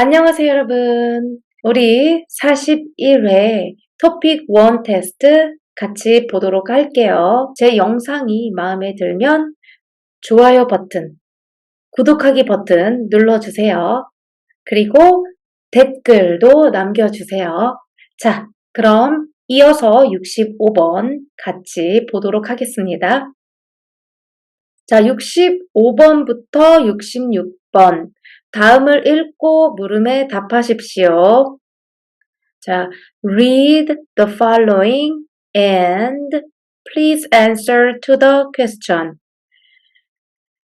안녕하세요, 여러분. 우리 41회 토픽 1 테스트 같이 보도록 할게요. 제 영상이 마음에 들면 좋아요 버튼, 구독하기 버튼 눌러주세요. 그리고 댓글도 남겨주세요. 자, 그럼 이어서 65번 같이 보도록 하겠습니다. 자, 65번부터 66번. 다음을 읽고 물음에 답하십시오. 자, read the following and please answer to the question.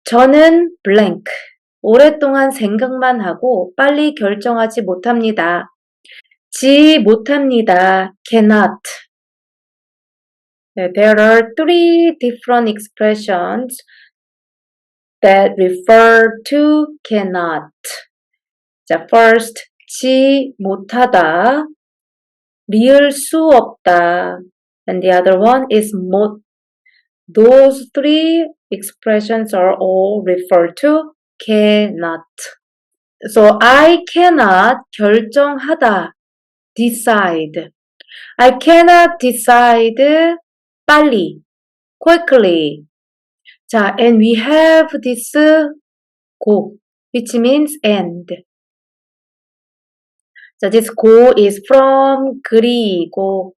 저는 blank. 오랫동안 생각만 하고 빨리 결정하지 못합니다. 지 못합니다. cannot. There are three different expressions that refer to cannot. 자, first, 지 못하다, 리을 수 없다, and the other one is 못. Those three expressions are all refer to cannot. So, I cannot 결정하다, decide. I cannot decide 빨리, quickly. 자, and we have this go, which means and. 자, this go is from 그리고.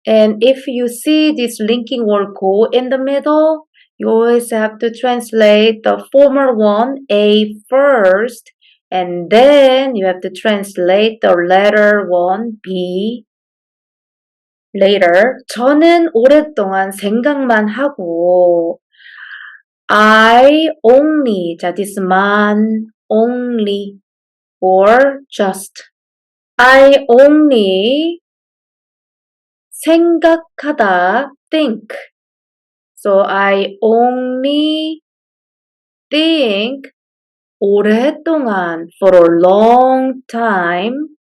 And if you see this linking word go in the middle, you always have to translate the former one, A first, and then you have to translate the latter one, B, later. 저는 오랫동안 생각만 하고 I only, 자, this man, only, or just. I only 생각하다, think. So I only think 오랫동안, for a long time.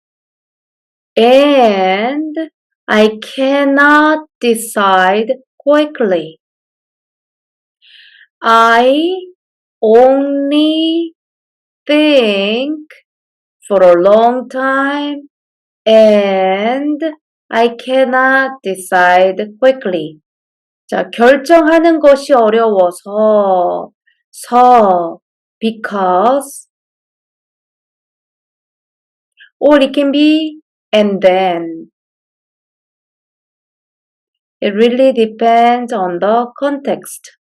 And I cannot decide quickly. I only think for a long time and I cannot decide quickly. 자, 결정하는 것이 어려워서 because or it can be and then. It really depends on the context.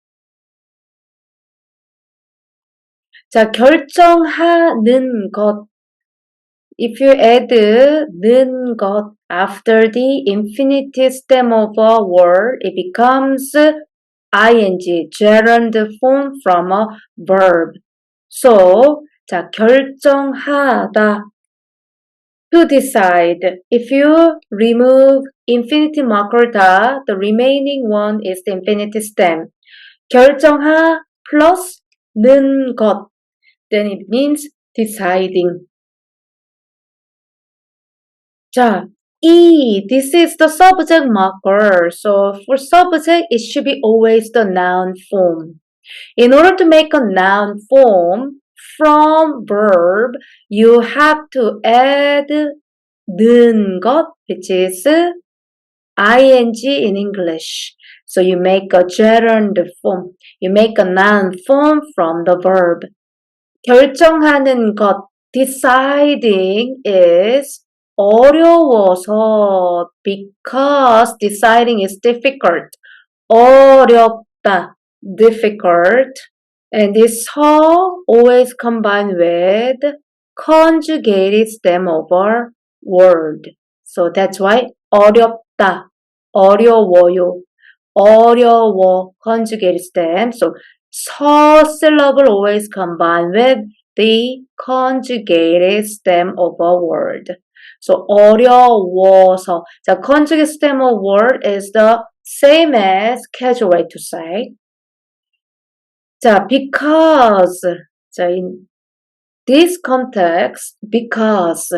자, 결정하는 것. If you add 는 것 after the infinitive stem of a word, it becomes ing, gerund form from a verb. So, 자, 결정하다. To decide. If you remove infinitive marker 다, the remaining one is the infinitive stem. 결정하 plus 는 것. Then it means deciding. 자, this is the subject marker. So for subject, it should be always the noun form. In order to make a noun form from verb, you have to add 는 것, which is ing in English. So you make a gerund form. You make a noun form from the verb. 결정하는 것, deciding is 어려워서 because deciding is difficult. 어렵다, difficult. And this 서 always combined with conjugated stem over word. So that's why 어렵다, 어려워요, 어려워, conjugated stem. So 서 syllable always combined with the conjugated stem of a word. So 어려워서. 자, conjugate stem of word is the same as casual way to say. 자, because. 자, in this context, because.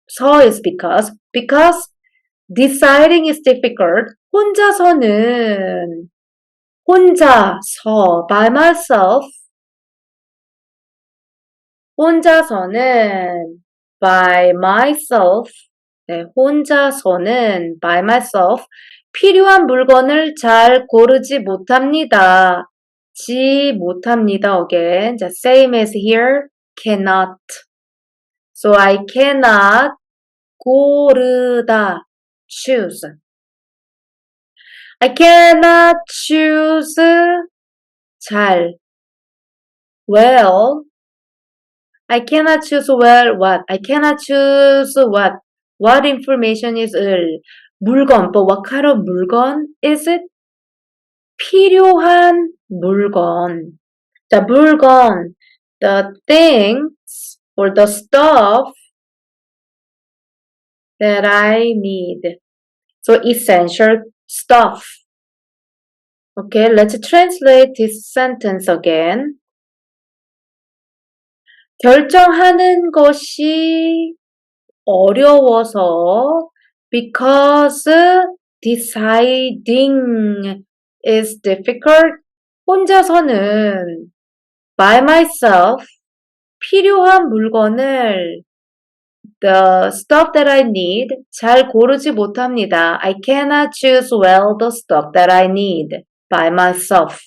서 is because. Because deciding is difficult. 혼자서는 혼자서 by myself. 혼자서는 by myself. 네, 혼자서는 by myself 필요한 물건을 잘 고르지 못합니다. 못합니다. Again. 자, same as here. Cannot. So I cannot 고르다. Choose. I cannot choose 잘. Well. I cannot choose well what. I cannot choose what. What information is 물건. But what kind of 물건 is it? 필요한 물건. 자, 물건. The things or the stuff that I need. So essential stuff. Okay, let's translate this sentence again. 결정하는 것이 어려워서 because deciding is difficult. 혼자서는 by myself 필요한 물건을 the stuff that I need 잘 고르지 못합니다. I cannot choose well the stuff that I need by myself.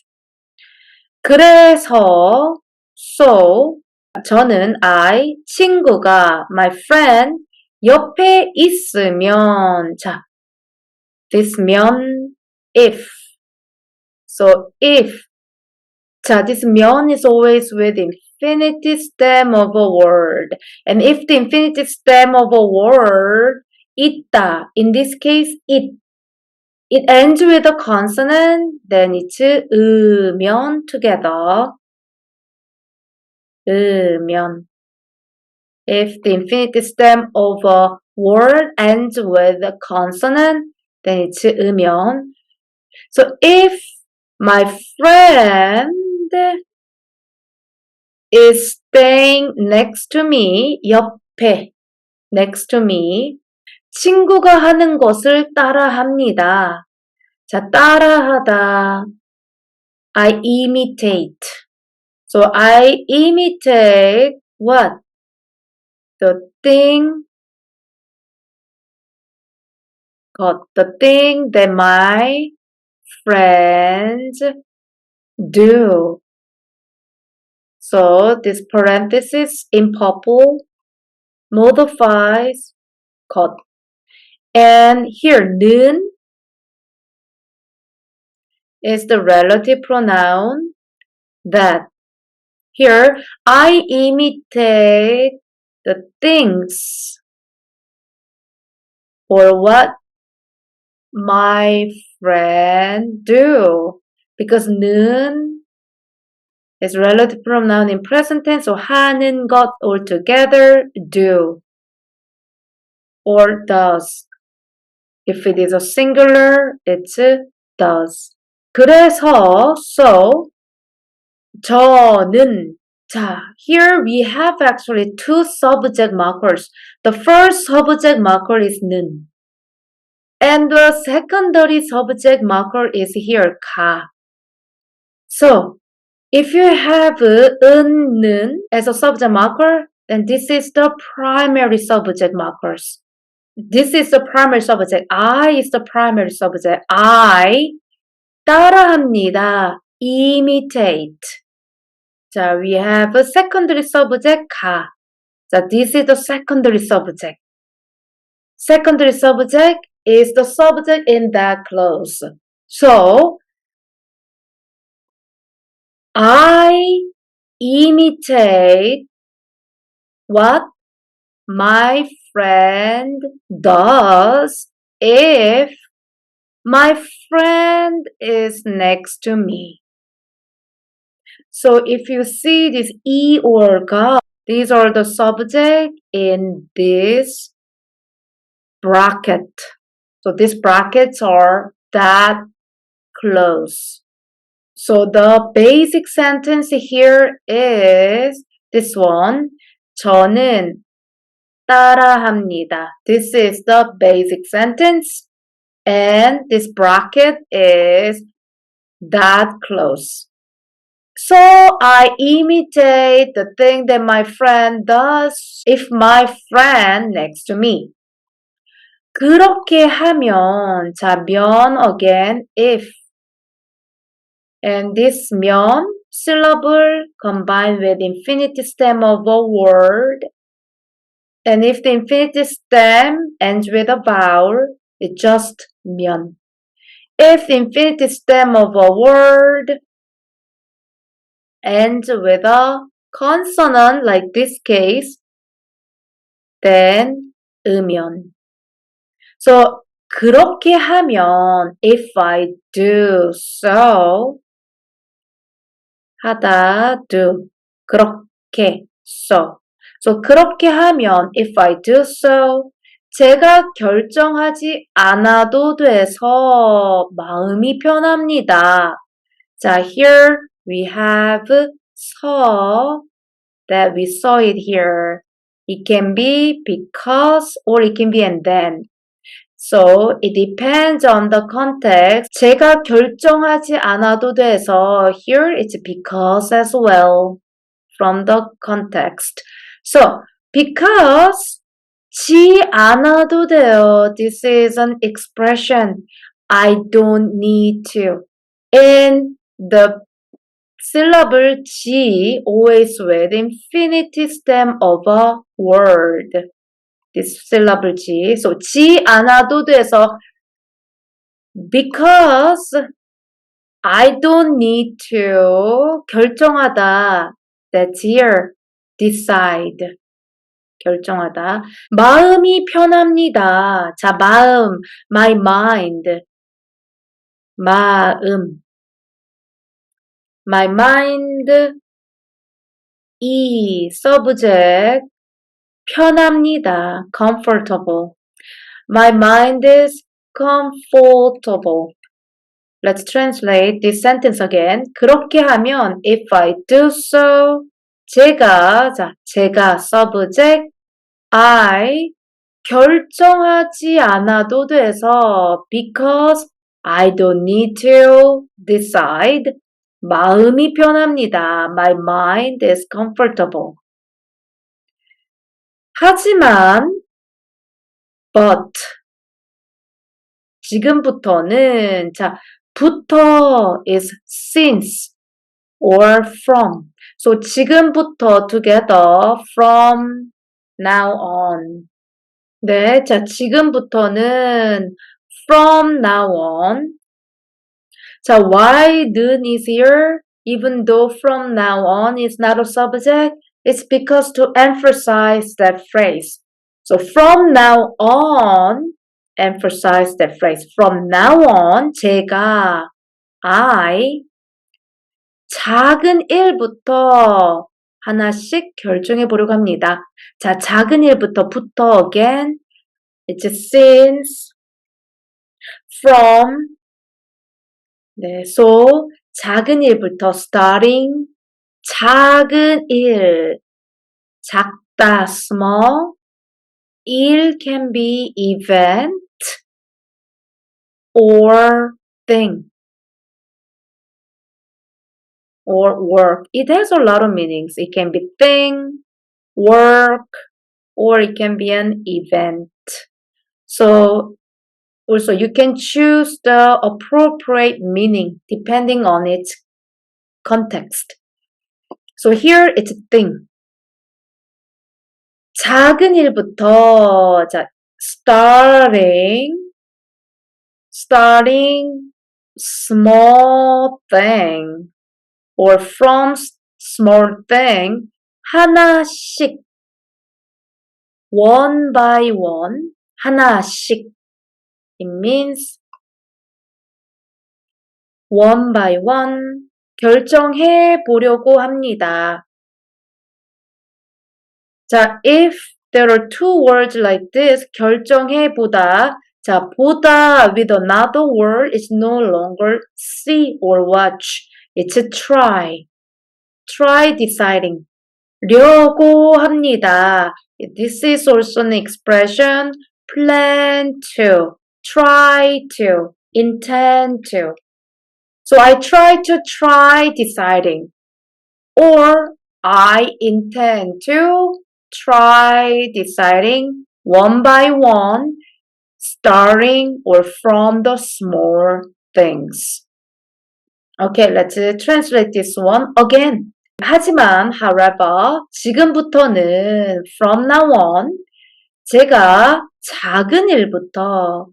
그래서 so 저는 친구가 my friend 옆에 있으면 자 this 면 if so if 자 this 면 is always with infinitive stem of a word and if the infinitive stem of a word 있다 in this case it ends with a consonant then it's 으면 together 으면. If the infinitive stem of a word ends with a consonant, then it's 으면. So if my friend is staying next to me, 옆에, next to me, 친구가 하는 것을 따라합니다. 자, 따라하다. I imitate. So I imitate what? The thing that my friends do. So this parenthesis in purple modifies 것. And here 는 is the relative pronoun that. Here, I imitate the things or what my friend do. Because 는 is relative pronoun in present tense, so 하는 것 altogether do or does. If it is a singular, it's does. 그래서, so, 저는 자, here we have actually two subject markers. The first subject marker is 는. And the secondary subject marker is here, 가. So, if you have 는 as a subject marker, then this is the primary subject markers. This is the primary subject. I is the primary subject. I 따라합니다. Imitate. 자, we have a secondary subject, 가. 자, this is the secondary subject. Secondary subject is the subject in that clause. So, I imitate what my friend does if my friend is next to me. So if you see this E or 가, these are the subject in this bracket. So these brackets are that close. So the basic sentence here is this one. 저는 따라합니다. This is the basic sentence. And this bracket is that close. So I imitate the thing that my friend does if my friend next to me. 그렇게 하면, 자, 면 again, if. And this 면 syllable combined with infinitive stem of a word. And if the infinitive stem ends with a vowel, it's just 면. If the infinitive stem of a word ends with a consonant, like this case, then 으면. So 그렇게 하면 if I do so 하다 do 그렇게 so so 그렇게 하면 if I do so 제가 결정하지 않아도 돼서 마음이 편합니다. 자, here we have so that we saw it here. It can be because or it can be and then. So it depends on the context. 제가 결정하지 않아도 돼서 here it's because as well from the context. So because 지 않아도 돼요. This is an expression. I don't need to. In the syllable 지 always with infinitive stem of a word. This syllable 지. So 지 않아도 돼서 because I don't need to 결정하다. That's here. Decide. 결정하다. 마음이 편합니다. 자, 마음. My mind. 마음. My mind. 이 subject. 편합니다. Comfortable. My mind is comfortable. Let's translate this sentence again. 그렇게 하면 if I do so 제가 subject I 결정하지 않아도 돼서 because I don't need to decide 마음이 편합니다. My mind is comfortable. 하지만 but 지금부터는 자 부터 is since or from. So 지금부터 together from now on. 네, 자 지금부터는 from now on. 자 why는 is here even though from now on is not a subject. It's because to emphasize that phrase. So from now on emphasize that phrase. From now on 제가 I 작은 일부터 하나씩 결정해 보려고 합니다. 자, 작은 일부터 again. It's since, from. 네, so 작은 일부터 starting. 작은 일, 작다 small. 일 can be event or thing. Or work. It has a lot of meanings. It can be thing, work, or it can be an event. So also you can choose the appropriate meaning depending on its context. So here it's a thing. 작은 일부터 자, starting small thing. Or from small thing, 하나씩, one by one, 하나씩. It means one by one, 결정해 보려고 합니다. 자, if there are two words like this, 결정해 보다. 자, 보다 with another word is no longer see or watch. It's a try. Try deciding. 려고 합니다. This is also an expression. Plan to. Try to. Intend to. So I try deciding. or I intend to try deciding one by one, starting or from the small things. Okay, let's translate this one again. 하지만, however, 지금부터는 from now on, 제가 작은 일부터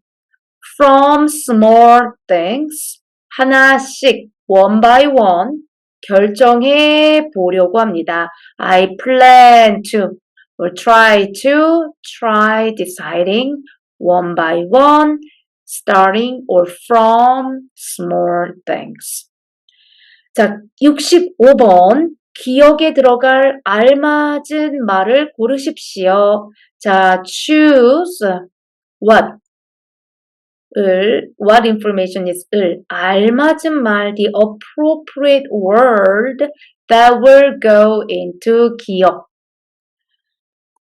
from small things 하나씩 one by one 결정해 보려고 합니다. I plan to or try deciding one by one starting or from small things. 자, 65번 기억에 들어갈 알맞은 말을 고르십시오. 자, choose what information is 알맞은 말, the appropriate word that will go into 기억.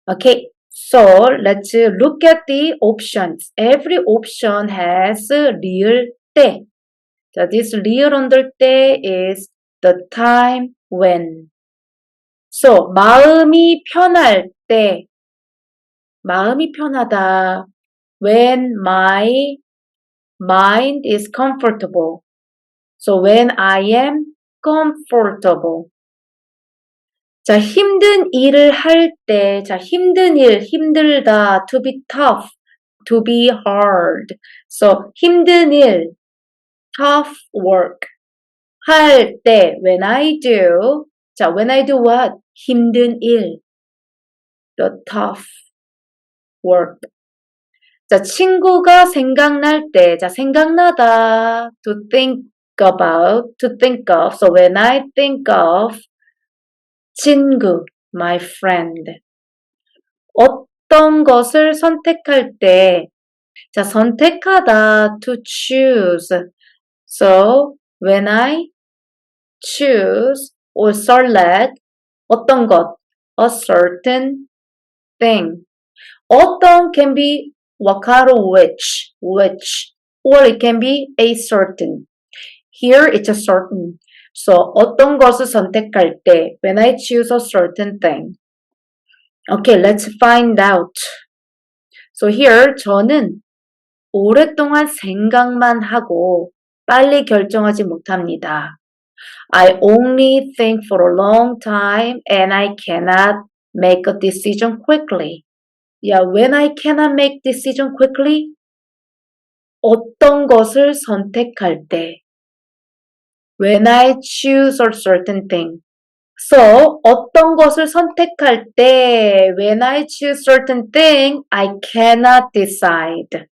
Okay, so let's look at the options. Every option has real 때. So this real under 때 is the time when. So 마음이 편할 때, 마음이 편하다. When my mind is comfortable. So when I am comfortable. 자, 힘든 일을 할 때, 자, 힘든 일, 힘들다, to be tough, to be hard. So 힘든 일, tough work. 할 때, when I do, 자, when I do what? 힘든 일, the tough work. 자, 친구가 생각날 때, 자, 생각나다, to think about, to think of. So when I think of 친구, my friend. 어떤 것을 선택할 때, 자, 선택하다, to choose. So when I choose or select 어떤 것, a certain thing. 어떤 can be wakaro which, or it can be a certain. Here it's a certain. So 어떤 것을 선택할 때, when I choose a certain thing. Okay, let's find out. So here 저는 오랫동안 생각만 하고 빨리 결정하지 못합니다. I only think for a long time and I cannot make a decision quickly. Yeah, when I cannot make decision quickly, 어떤 것을 선택할 때. When I choose a certain thing. So, 어떤 것을 선택할 때, when I choose certain thing, I cannot decide.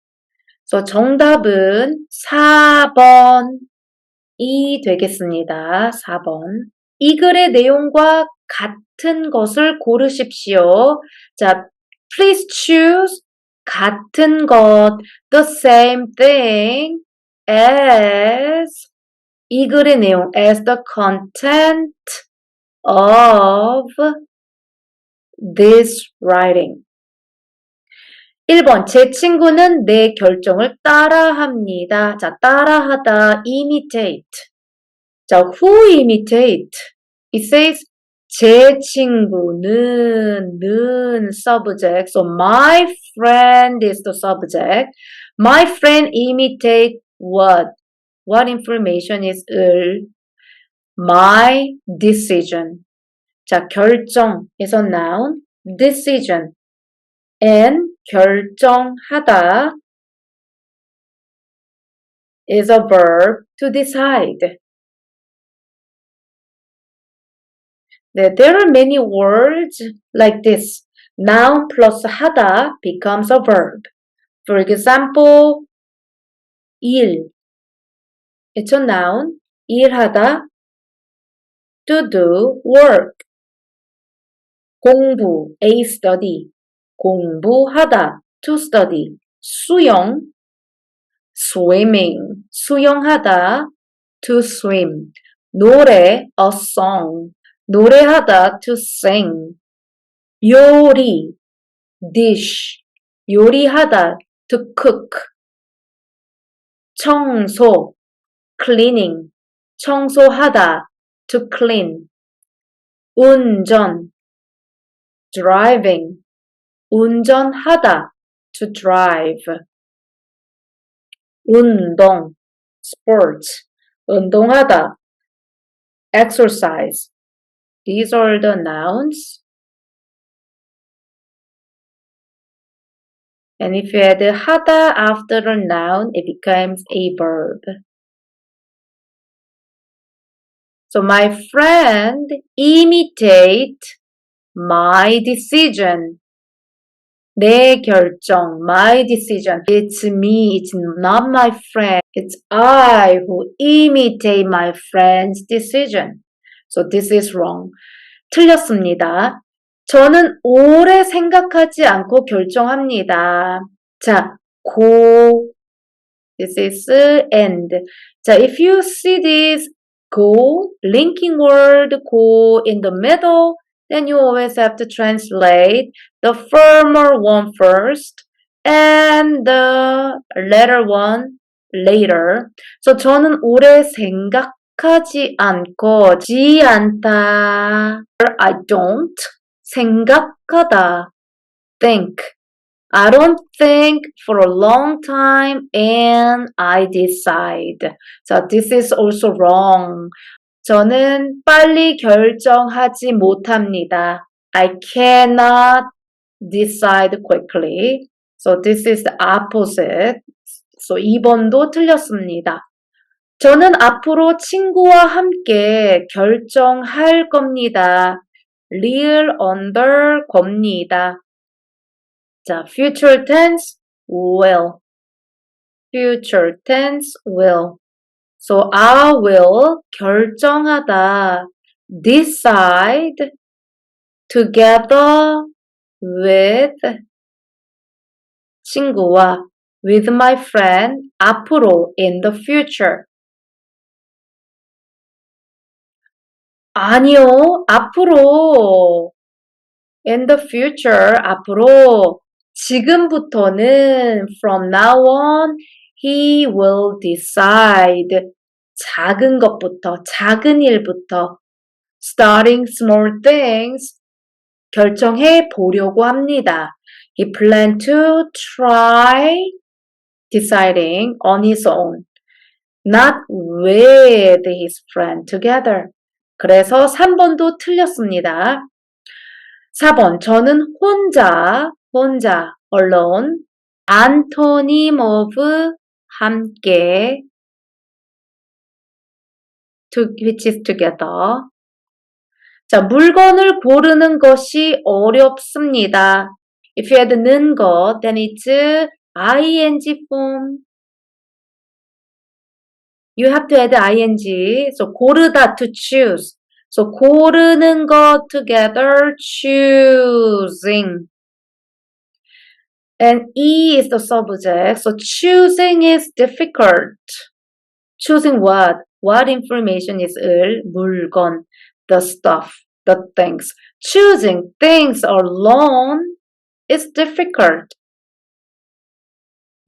So, 정답은 4번이 되겠습니다. 4번. 이 글의 내용과 같은 것을 고르십시오. 자, please choose 같은 것, the same thing as 이 글의 내용, as the content of this writing. 1번, 제 친구는 내 결정을 따라합니다. 자, 따라하다, imitate. 자, who imitate? It says, 제 친구는, 는 subject. So, my friend is the subject. My friend imitate what? What information is my decision. 자, 결정 is a noun. Decision. And 결정하다 is a verb to decide. There are many words like this. Noun plus 하다 becomes a verb. For example, 일. It's a noun. 일하다. To do work. 공부, a study. 공부하다, to study. 수영, swimming. 수영하다, to swim. 노래, a song. 노래하다, to sing. 요리, dish. 요리하다, to cook. 청소, cleaning. 청소하다, to clean. 운전, driving, 운전하다, to drive. 운동, sports, 운동하다, exercise. These are the nouns. And if you add 하다 after a noun, it becomes a verb. So my friend imitate my decision. 내 결정, my decision. It's me, it's not my friend. It's I who imitate my friend's decision. So this is wrong. 틀렸습니다. 저는 오래 생각하지 않고 결정합니다. 자, go. This is end. 자, if you see this go, linking word go in the middle, then you always have to translate the former one first and the latter one later. So 저는 오래 생각하지 않고 지 않다. I don't 생각하다. Think. I don't think for a long time and I decide. So this is also wrong. 저는 빨리 결정하지 못합니다. I cannot decide quickly. So this is the opposite. So 2번도 틀렸습니다. 저는 앞으로 친구와 함께 결정할 겁니다. real under 겁니다. 자, future tense will. Future tense will. So I will 결정하다. Decide together with 친구와 with my friend 앞으로 in the future. 아니요, 앞으로 in the future 앞으로 지금부터는 from now on he will decide 작은 것부터 작은 일부터 starting small things 결정해 보려고 합니다. He planned to try deciding on his own, not with his friend together. 그래서 3번도 틀렸습니다. 4번, 저는 혼자, alone, antonym of 함께, which is together. 자, 물건을 고르는 것이 어렵습니다. If you add 는 것, then it's ing form. You have to add ing. So 고르다, to choose. So 고르는 것 together, choosing. And E is the subject. So choosing is difficult. Choosing what? What information is 물건, the stuff, the things. Choosing things alone is difficult.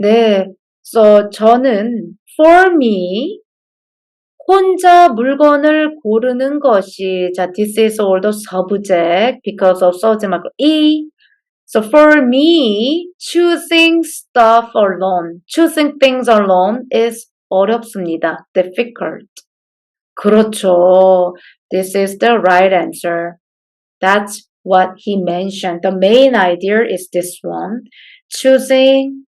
네. So 저는 for me 혼자 물건을 고르는 것이 자 this is all the subject because of subject E. So for me choosing stuff alone, choosing things alone is 어렵습니다. difficult. 그렇죠. This is the right answer. That's what he mentioned. The main idea is this one. Choosing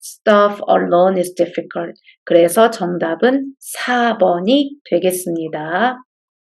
stuff alone is difficult. 그래서 정답은 4번이 되겠습니다.